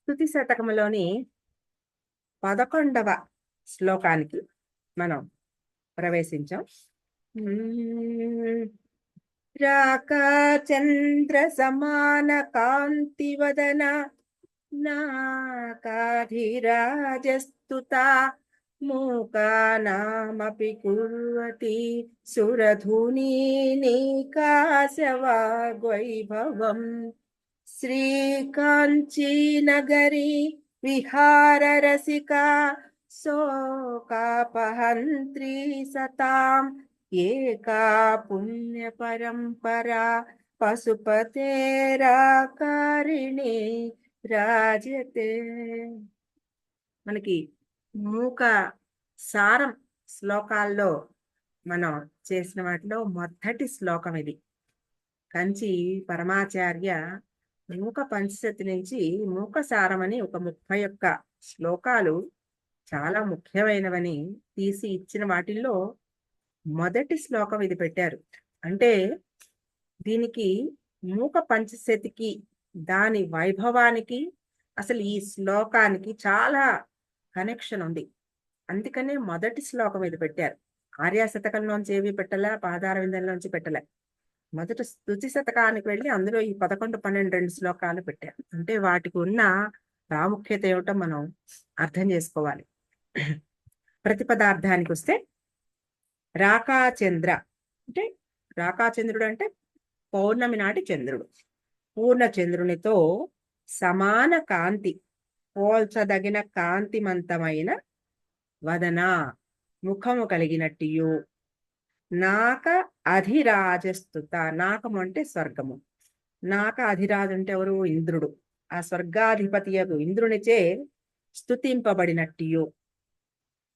స్తుతి శతకములోని 11వ శ్లోకానికి మనం ప్రవేశించాం. రాకా చంద్ర సమాన కాంతివదన నాకాధిరాజస్తుతా మూకానామపి కుర్వతి సురధునీ నీకాశవాగ్వైభవం. శ్రీకాంచీనగరీ విహారరసికా శోకాపహంత్రీ సతాం ఏకా పుణ్య పరంపరా పశుపతేరాకారిణి రాజ్యతే. మనకి మూక సారం శ్లోకాల్లో మనం చేసిన వాటిలో మొదటి శ్లోకం ఇది. కంచి పరమాచార్య మూక పంచశతి నుంచి మూక సారం అని ఒక 31 శ్లోకాలు చాలా ముఖ్యమైనవని తీసి ఇచ్చిన వాటిల్లో మొదటి శ్లోకం ఇది పెట్టారు. అంటే దీనికి మూక పంచశతికి దాని వైభవానికి అసలు ఈ శ్లోకానికి చాలా కనెక్షన్ ఉంది. అందుకనే మొదటి శ్లోకం ఇది పెట్టారు. ఆర్యాశతకంలోంచి ఏవి పెట్టలే, పాదారవిందంలోంచి పెట్టలే. మొదట స్తుతి శతకానికి వెళ్ళి అందులో ఈ 11, 12, 2 శ్లోకాలు పెట్టారు. అంటే వాటికి ఉన్న ప్రాముఖ్యత ఏమిటో మనం అర్థం చేసుకోవాలి. ప్రతిపదార్థానికి వస్తే రాకాచంద్ర అంటే రాకాచంద్రుడు అంటే పౌర్ణమి నాటి చంద్రుడు. పూర్ణ చంద్రునితో సమాన కాంతి, పోల్చదగిన కాంతిమంతమైన వదన ముఖము కలిగినట్టియు నాక అధిరాజస్తుత. నాకము అంటే స్వర్గము. నాక అధిరాజు అంటే ఎవరు? ఇంద్రుడు. ఆ స్వర్గాధిపతి ఇంద్రునిచే స్తుతింపబడినట్టియు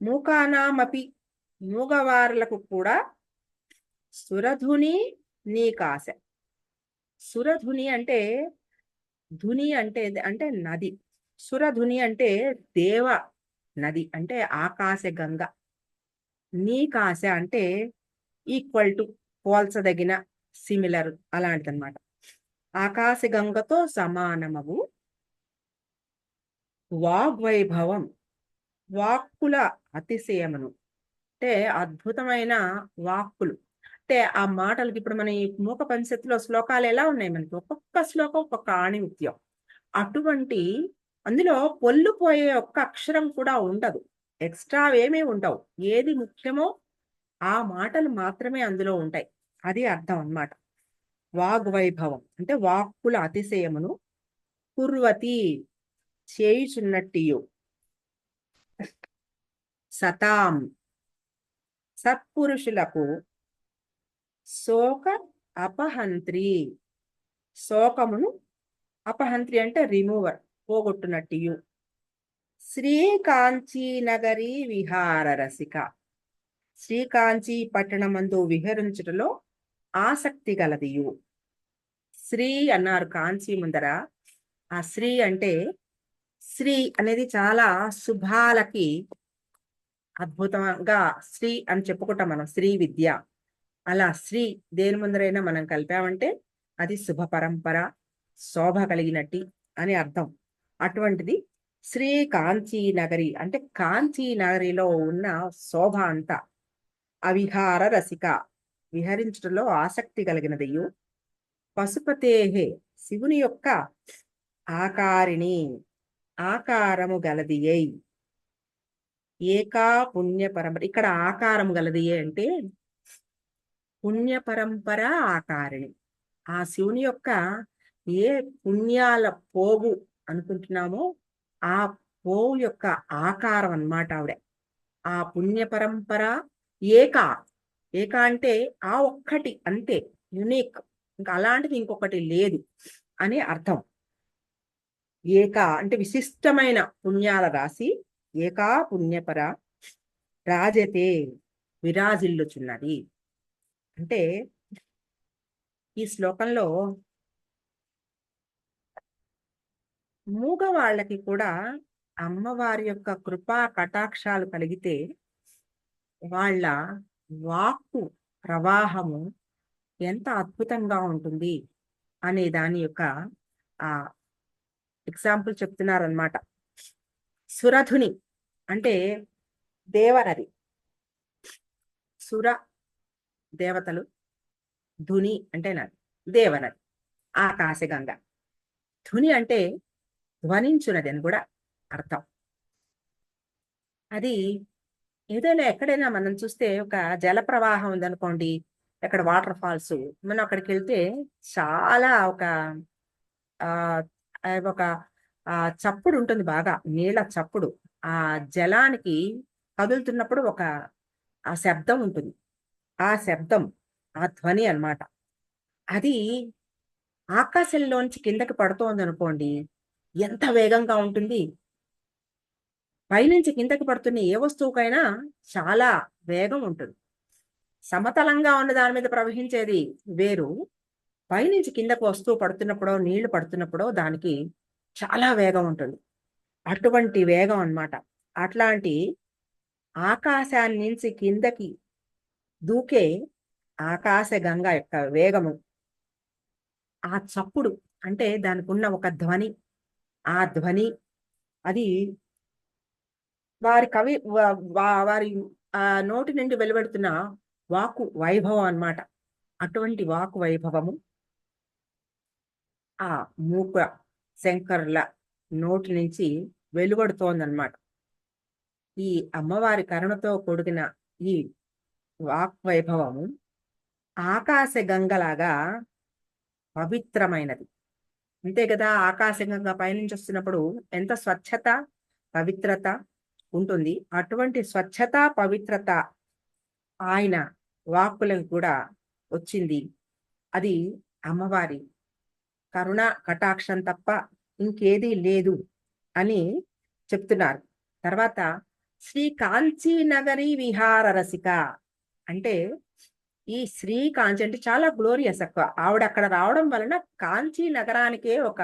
మూకానామపి మూగవారులకు కూడా సురధుని నీకాశ. సురధుని అంటే ధుని అంటే అంటే నది. సురధుని అంటే దేవ నది అంటే ఆకాశ గంగ. నీకాశ అంటే ఈక్వల్ టు, పోల్చదగిన, సిమిలర్ అలాంటిదన్నమాట. ఆకాశ గంగతో సమానమవు వాగ్వైభవం, వాక్కుల అతిశయమును. అంటే అద్భుతమైన వాక్కులు. అంటే ఆ మాటలకి ఇప్పుడు మన ఈ మూక పంచశతిలో శ్లోకాలు ఎలా ఉన్నాయి మనకి? ఒక్కొక్క శ్లోకం ఒక్కొక్క ఆణిముత్యం. అటువంటి అందులో పొల్లుపోయే ఒక్క అక్షరం కూడా ఉండదు. ఎక్స్ట్రా ఏమీ ఉండవు. ఏది ముఖ్యమో ఆ మాటలు మాత్రమే అందులో ఉంటాయి. అది అర్థం అన్నమాట. వాగ్వైభవం అంటే వాక్కుల అతిశయమును కుర్వతి చేయుచున్నట్టియు సతాం సత్పురుషులకు శోక అపహంత్రి. శోకమును అపహంత్రి అంటే రిమూవర్, పోగొట్టునట్టియు శ్రీకాంచీ నగరీ విహార రసిక. శ్రీకాంచీ పట్టణమందు విహరించుటలో ఆసక్తి గలదియు. శ్రీ అన్నారు కాంచీ ముందర. ఆ శ్రీ అంటే శ్రీ అనేది చాలా శుభాలకి అద్భుతంగా శ్రీ అని చెప్పుకుంటాం మనం. శ్రీ విద్య అలా శ్రీ దేని ముందరైనా మనం కలిపామంటే అది శుభ పరంపర, శోభ కలిగినట్టి అని అర్థం. అటువంటిది శ్రీ కాంచీ నగరి అంటే కాంచీ నగరిలో ఉన్న శోభ అంతా. అవిహార రసిక విహరించడంలో ఆసక్తి కలిగినదియు పశుపతేహే శివుని యొక్క ఆకారిణి ఆకారము గలదియై ఏకా పుణ్య పరంపర. ఇక్కడ ఆకారము గలదియే అంటే పుణ్య పరంపర ఆకారిణి. ఆ శివుని యొక్క ఏ పుణ్యాల పోగు అనుకుంటున్నామో ఆ పోవు యొక్క ఆకారం అన్నమాట ఆవిడ. ఆ పుణ్య పరంపర ఏక. ఏక అంటే ఆ ఒక్కటి అంతే, యునిక్, ఇంకా అలాంటిది ఇంకొకటి లేదు అని అర్థం. ఏక అంటే విశిష్టమైన పుణ్యాల రాశి. ఏకా పుణ్యపర రాజతే విరాజిల్లుచున్నది. అంటే ఈ శ్లోకంలో మూగ వాళ్ళకి కూడా అమ్మవారి యొక్క కృపా కటాక్షాలు కలిగితే వాళ్ళ వాక్కు ప్రవాహము ఎంత అద్భుతంగా ఉంటుంది అనే దాని యొక్క ఆ ఎగ్జాంపుల్ చెప్తున్నారనమాట. సురధుని అంటే దేవనది. సుర దేవతలు, ధుని అంటే నది, దేవనది, ఆకాశగంగ. ధుని అంటే ధ్వనించున్నది అని కూడా అర్థం. అది ఏదైనా ఎక్కడైనా మనం చూస్తే ఒక జల ప్రవాహం ఉందనుకోండి, అక్కడ వాటర్ ఫాల్స్, మనం అక్కడికి వెళ్తే చాలా ఆ ఒక చప్పుడు ఉంటుంది, బాగా నీళ్ళ చప్పుడు. ఆ జలానికి కదులుతున్నప్పుడు ఒక ఆ శబ్దం ఉంటుంది. ఆ శబ్దం, ఆ ధ్వని అన్నమాట. అది ఆకాశంలోంచి కిందకి పడుతోంది అనుకోండి, ఎంత వేగంగా ఉంటుంది. పైనుంచి కిందకి పడుతున్న ఏ వస్తువుకైనా చాలా వేగం ఉంటుంది. సమతలంగా ఉన్న దాని మీద ప్రవహించేది వేరు, పైనుంచి కిందకు వస్తువు పడుతున్నప్పుడో, నీళ్లు పడుతున్నప్పుడో దానికి చాలా వేగం ఉంటుంది. అటువంటి వేగం అన్నమాట. అట్లాంటి ఆకాశాన్ని నుంచి కిందకి దూకే ఆకాశగంగ యొక్క వేగము, ఆ చప్పుడు, అంటే దానికి ఉన్న ఒక ధ్వని, ఆ ధ్వని అది వారి కవి వారి నోటి నుండి వెలువడుతున్న వాక్కు వైభవం అన్నమాట. అటువంటి వాక్కు వైభవము ఆ మూక శంకరుల నోటి నుంచి వెలువడుతోందన్నమాట. ఈ అమ్మవారి కరుణతో కూడిన ఈ వాక్ వైభవము ఆకాశ గంగలాగా పవిత్రమైనది. అంతే కదా, ఆకాశగంగ పైనుంచి వస్తున్నప్పుడు ఎంత స్వచ్ఛత, పవిత్రత ఉంటుంది. అటువంటి స్వచ్ఛత, పవిత్రత ఆయన వాక్కులకు కూడా వచ్చింది. అది అమ్మవారి కరుణ కటాక్షం తప్ప ఇంకేదీ లేదు అని చెప్తున్నారు. తర్వాత శ్రీ కాంచీ నగరి విహార రసిక అంటే, ఈ శ్రీ కాంచి అంటే చాలా గ్లోరియస్ అక్క. ఆవిడ అక్కడ రావడం వలన కాంచీ నగరానికే ఒక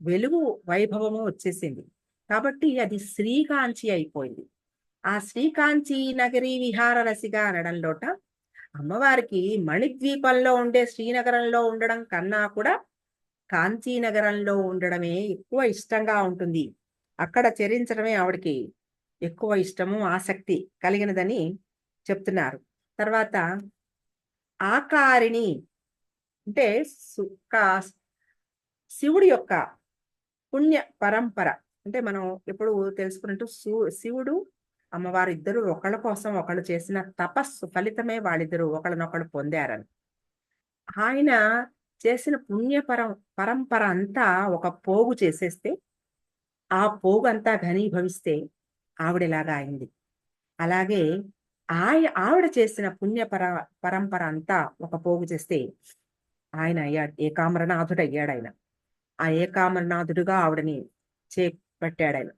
వెలుగు వైభవము వచ్చేసింది. కాబట్టి అది శ్రీకాంచి అయిపోయింది. ఆ శ్రీకాంచి నగరి విహార రసిక అనడంలోట అమ్మవారికి మణిద్వీపంలో ఉండే శ్రీనగరంలో ఉండడం కన్నా కూడా కాంచీ నగరంలో ఉండడమే ఎక్కువ ఇష్టంగా ఉంటుంది. అక్కడ చరించడమే ఆవిడకి ఎక్కువ ఇష్టము, ఆసక్తి కలిగినదని చెప్తున్నారు. తర్వాత ఆకారిణి అంటే శివుడి యొక్క పుణ్య పరంపర. అంటే మనం ఎప్పుడు తెలుసుకున్నట్టు శివుడు అమ్మవారు ఇద్దరు ఒకళ్ళ కోసం ఒకళ్ళు చేసిన తపస్సు ఫలితమే వాళ్ళిద్దరూ ఒకళ్ళనొకళ్ళు పొందారని. ఆయన చేసిన పరంపర అంతా ఒక పోగు చేసేస్తే, ఆ పోగు అంతా ఘనీభవిస్తే ఆవిడలాగా అయింది. అలాగే ఆవిడ చేసిన పరంపర అంతా ఒక పోగు చేస్తే ఆయన అయ్యాడు, ఏకామ్రనాథుడు అయ్యాడు ఆయన. ఆ ఏకామరనాథుడుగా ఆవిడని చేపట్టాడాయన.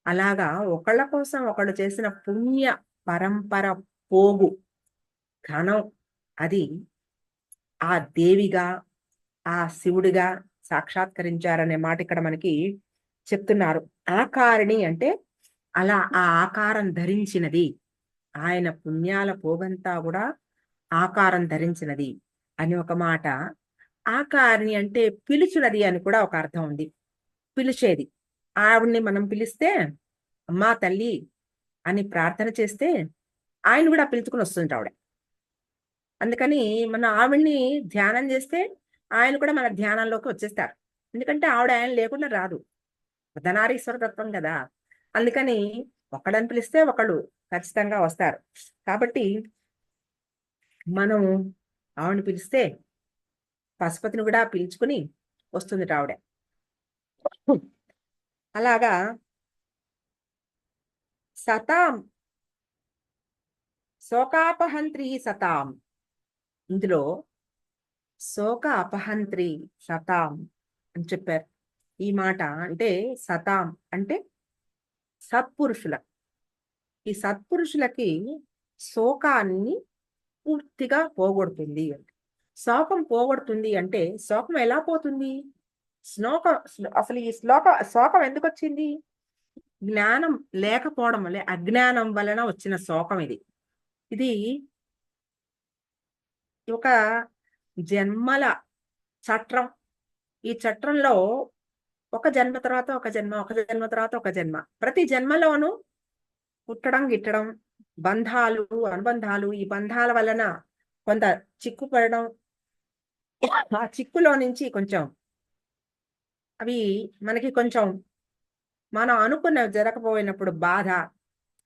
అలాగా ఒకళ్ళ కోసం ఒకళ్ళు చేసిన పుణ్య పరంపర పోగు ఘనం అది ఆ దేవిగా, ఆ శివుడిగా సాక్షాత్కరించారనే మాట ఇక్కడ మనకి చెప్తున్నారు. ఆకారిణి అంటే అలా ఆ ఆకారం ధరించినది, ఆయన పుణ్యాల పోగంతా కూడా ఆకారం ధరించినది అని ఒక మాట. ఆకారిణి అంటే పిలుచున్నది అని కూడా ఒక అర్థం ఉంది. పిలిచేది. ఆవిడ్ని మనం పిలిస్తే అమ్మా తల్లి అని ప్రార్థన చేస్తే ఆయన కూడా పిలుచుకుని వస్తుంటాడు ఆవిడ. అందుకని మన ఆవిడ్ని ధ్యానం చేస్తే ఆయన కూడా మన ధ్యానంలోకి వచ్చేస్తారు. ఎందుకంటే ఆవిడ ఆయన లేకుండా రాదు. ధనారీశ్వర తత్వం కదా. అందుకని ఒకళ్ళని పిలిస్తే ఒకళ్ళు ఖచ్చితంగా వస్తారు. కాబట్టి మనం ఆవిడని పిలిస్తే పశుపతిని కూడా పిలుచుకుని వస్తుంది ఆవిడ. అలాగా సతాం శోకాపహంత్రి సతాం, ఇందులో శోక అపహంత్రి సతాం అని చెప్పారు. ఈ మాట అంటే సతాం అంటే సత్పురుషుల, ఈ సత్పురుషులకి శోకాన్ని పూర్తిగా పోగొడుతుంది అంటే. శోకం పోగొడుతుంది అంటే శోకం ఎలా పోతుంది? అసలు ఈ శోకం ఎందుకు వచ్చింది? జ్ఞానం లేకపోవడం వల్ల, అజ్ఞానం వలన వచ్చిన శోకం ఇది. ఇది ఒక జన్మల చట్రం. ఈ చట్రంలో ఒక జన్మ తర్వాత ఒక జన్మ, ఒక జన్మ తర్వాత ఒక జన్మ. ప్రతి జన్మలోనూ పుట్టడం గిట్టడం, బంధాలు అనుబంధాలు, ఈ బంధాల వలన కొంత చిక్కుపడడం, ఆ చిక్కులో నుంచి కొంచెం అవి మనకి కొంచెం మనం అనుకున్నవి జరగకపోయినప్పుడు బాధ,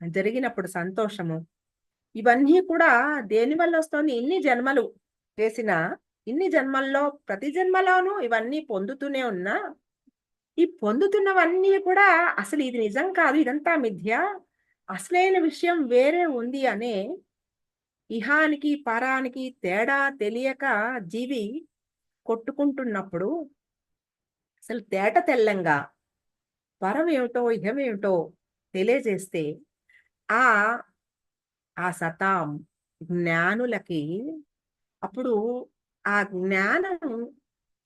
జరిగినప్పుడు సంతోషము, ఇవన్నీ కూడా దేనివల్ల వస్తుంది? ఇన్ని జన్మలు చేసిన, ఇన్ని జన్మల్లో ప్రతి జన్మలోనూ ఇవన్నీ పొందుతూనే ఉన్నా, ఈ పొందుతున్నవన్నీ కూడా అసలు ఇది నిజం కాదు, ఇదంతా మిథ్య, అసలైన విషయం వేరే ఉంది అనే ఇహానికి పరానికి తేడా తెలియక జీవి కొట్టుకుంటున్నప్పుడు, అసలు తేట తెల్లంగా పరం ఏమిటో ఇహమేమిటో తెలియజేస్తే ఆ ఆ సతాం జ్ఞానులకి అప్పుడు ఆ జ్ఞానం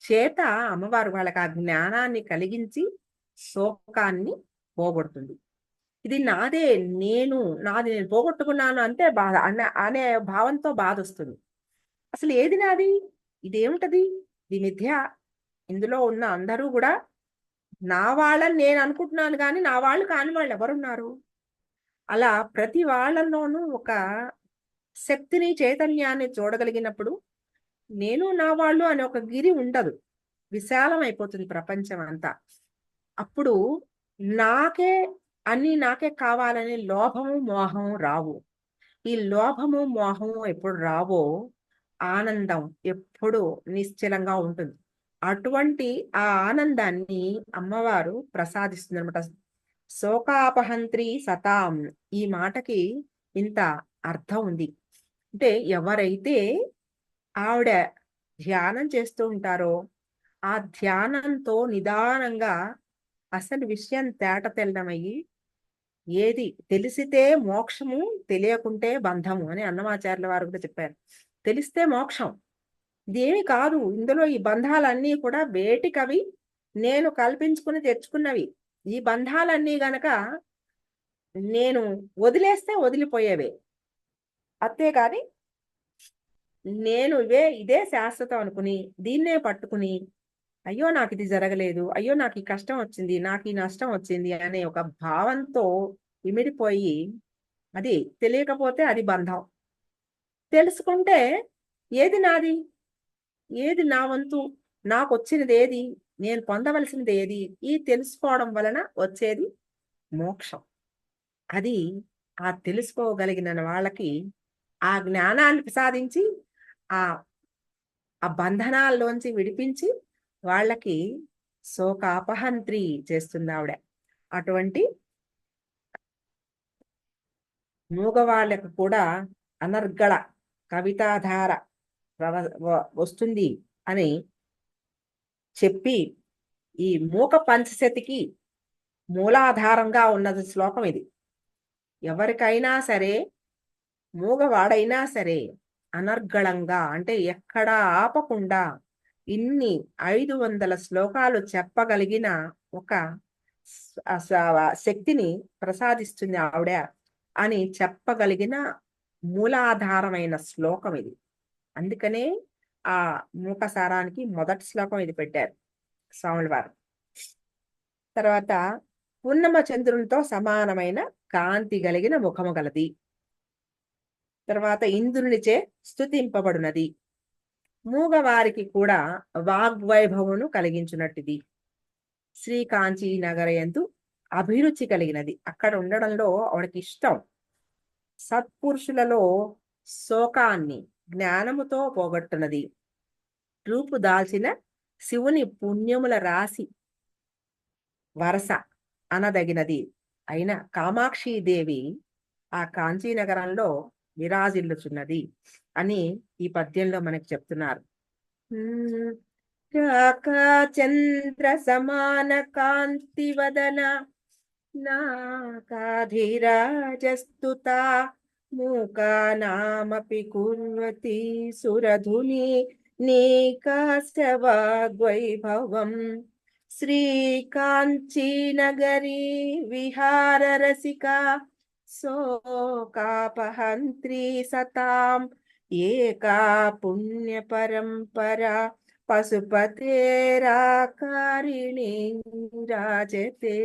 చేత అమ్మవారు వాళ్ళకి ఆ జ్ఞానాన్ని కలిగించి శోకాన్ని పోగొడుతుంది. ఇది నాదే, నేను నాది నేను పోగొట్టుకున్నాను అంటే బాధ అనే భావంతో బాధ వస్తుంది. అసలు ఏది నాది? ఇదేమిటది? ఇది మిథ్య. ఇందులో ఉన్న అందరూ కూడా నా వాళ్ళని నేను అనుకుంటున్నాను కానీ నా వాళ్ళు కాని వాళ్ళు ఎవరున్నారు? అలా ప్రతి వాళ్ళలోనూ ఒక శక్తిని, చైతన్యాన్ని చూడగలిగినప్పుడు నేను నా వాళ్ళు అనే ఒక గిరి ఉండదు. విశాలం అయిపోతుంది ప్రపంచం అంతా. అప్పుడు నాకే అన్నీ నాకే కావాలనే లోభము, మోహము రావు. ఈ లోభము, మోహము ఎప్పుడు రావో ఆనందం ఎప్పుడు నిశ్చలంగా ఉంటుంది. అటువంటి ఆ ఆనందాన్ని అమ్మవారు ప్రసాదిస్తుందన్నమాట. శోకాపహంత్రి సతాం, ఈ మాటకి ఇంత అర్థం ఉంది. అంటే ఎవరైతే ఆవిడ ధ్యానం చేస్తూ ఉంటారో, ఆ ధ్యానంతో నిదానంగా అసలు విషయం తేట తెల్లమయ్యి, ఏది తెలిసితే మోక్షము, తెలియకుంటే బంధము అని అన్నమాచార్యుల వారు కూడా చెప్పారు. తెలిస్తే మోక్షం, ఇదేమి కాదు. ఇందులో ఈ బంధాలన్నీ కూడా వేటికవి నేను కల్పించుకుని తెచ్చుకున్నవి. ఈ బంధాలన్నీ గనక నేను వదిలేస్తే వదిలిపోయేవే. అంతేగాని నేను ఇదే శాశ్వతం అనుకుని దీన్నే పట్టుకుని అయ్యో నాకు ఇది జరగలేదు, అయ్యో నాకు ఈ కష్టం వచ్చింది, నాకు ఈ నష్టం వచ్చింది అనే ఒక భావంతో ఇమిడిపోయి, అది తెలియకపోతే అది బంధం. తెలుసుకుంటే ఏది నాది, ఏది నా వంతు, నాకు వచ్చినది ఏది, నేను పొందవలసినది ఏది, ఈ తెలుసుకోవడం వలన వచ్చేది మోక్షం. అది ఆ తెలుసుకోగలిగిన వాళ్ళకి ఆ జ్ఞానాన్ని ప్రసాదించి ఆ ఆ బంధనాల్లోంచి విడిపించి వాళ్ళకి శోకాపహంత్రి చేస్తుంది ఆవిడ. అటువంటి మూగవాళ్ళకు కూడా అనర్గళ కవితాధార వస్తుంది అని చెప్పి, ఈ మూక పంచశతికి మూలాధారంగా ఉన్నది శ్లోకం ఇది. ఎవరికైనా సరే, మూగవాడైనా సరే అనర్గళంగా అంటే ఎక్కడా ఆపకుండా ఇన్ని 500 శ్లోకాలు చెప్పగలిగిన ఒక శక్తిని ప్రసాదిస్తుంది ఆవిడ అని చెప్పగలిగిన మూలాధారమైన శ్లోకం ఇది. అందుకనే ఆ మూకసారానికి మొదటి శ్లోకం ఇది పెట్టారు స్వాముల వారు. తర్వాత పున్నమ చంద్రునితో సమానమైన కాంతి కలిగిన ముఖము గలది. తర్వాత ఇంద్రునిచే స్తుతింపబడినది. మూగవారికి కూడా వాగ్వైభవమును కలిగించున్నట్టుది. శ్రీకాంచీ నగరయందు అభిరుచి కలిగినది. అక్కడ ఉండడంలో ఆవిడకి ఇష్టం. సత్పురుషులలో శోకాన్ని జ్ఞానముతో పోగొట్టున్నది. రూపు దాల్చిన శివుని పుణ్యముల రాశి వరస అనదగినది అయిన కామాక్షీదేవి ఆ కాంచీనగరంలో విరాజిల్లుచున్నది అని ఈ పద్యంలో మనకి చెప్తున్నారు. చంద్ర సమాన కాంతి వదన నాకాధిరాజస్తుత మూకానామపి కుర్వతి సురధుని నీకాస్య వాగ్వైభవం. శ్రీకాంచీనగరీ విహార రసికా శోకాపహంత్రి సతాం ఏకా పుణ్య పరంపరా పశుపతేరాకారిణి రాజతే